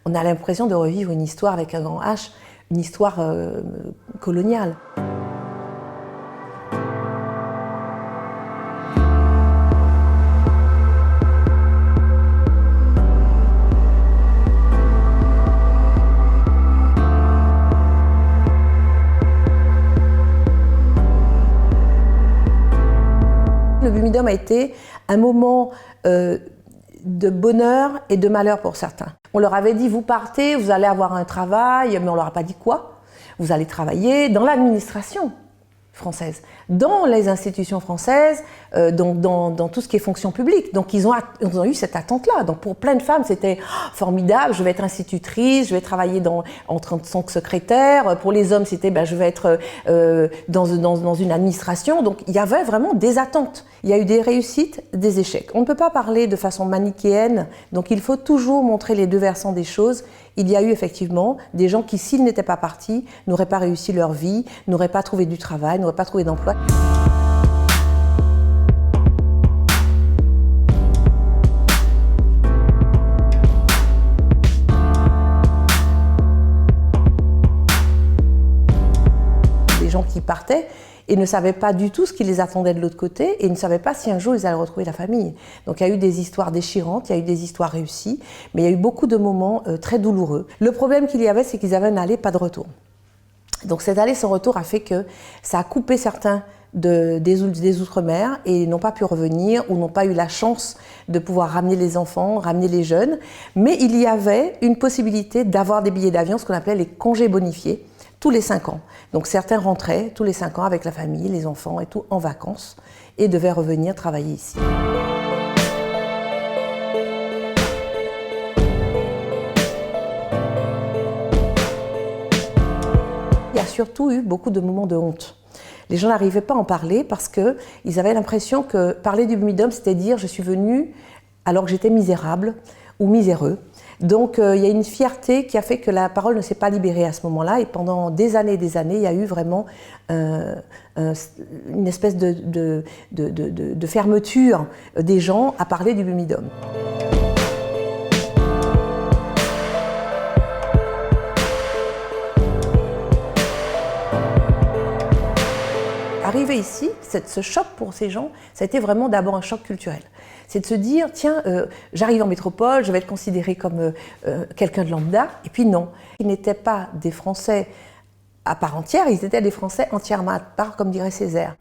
On a l'impression de revivre une histoire avec un grand H, une histoire coloniale. Le Bumidum a été un moment de bonheur et de malheur pour certains. On leur avait dit, vous partez, vous allez avoir un travail, mais on leur a pas dit quoi. Vous allez travailler dans l'administration française, dans les institutions françaises, dans tout ce qui est fonction publique. Donc ils ont eu cette attente-là. Donc pour plein de femmes, c'était formidable, je vais être institutrice, je vais travailler en tant que secrétaire. Pour les hommes, c'était je vais être dans une administration. Donc il y avait vraiment des attentes. Il y a eu des réussites, des échecs. On ne peut pas parler de façon manichéenne, donc il faut toujours montrer les deux versants des choses. Il y a eu effectivement des gens qui, s'ils n'étaient pas partis, n'auraient pas réussi leur vie, n'auraient pas trouvé du travail, n'auraient pas trouvé d'emploi. Des gens qui partaient et ne savaient pas du tout ce qui les attendait de l'autre côté et ne savaient pas si un jour ils allaient retrouver la famille. Donc il y a eu des histoires déchirantes, il y a eu des histoires réussies, mais il y a eu beaucoup de moments très douloureux. Le problème qu'il y avait, c'est qu'ils avaient un aller pas de retour. Donc cet aller sans retour a fait que ça a coupé certains des Outre-mer et n'ont pas pu revenir ou n'ont pas eu la chance de pouvoir ramener les enfants, ramener les jeunes. Mais il y avait une possibilité d'avoir des billets d'avion, ce qu'on appelait les congés bonifiés, tous les 5 ans. Donc certains rentraient tous les 5 ans avec la famille, les enfants et tout, en vacances, et devaient revenir travailler ici. Il y a surtout eu beaucoup de moments de honte. Les gens n'arrivaient pas à en parler parce qu'ils avaient l'impression que parler du Bumidum, c'était dire « je suis venu alors que j'étais misérable » ou « miséreux ». Donc il y a une fierté qui a fait que la parole ne s'est pas libérée à ce moment-là et pendant des années, il y a eu vraiment une espèce de fermeture des gens à parler du Bumidum. Arriver ici, ce choc pour ces gens, ça a été vraiment d'abord un choc culturel. C'est de se dire, tiens, j'arrive en métropole, je vais être considérée comme quelqu'un de lambda, et puis non. Ils n'étaient pas des Français à part entière, ils étaient des Français entièrement à part, comme dirait Césaire.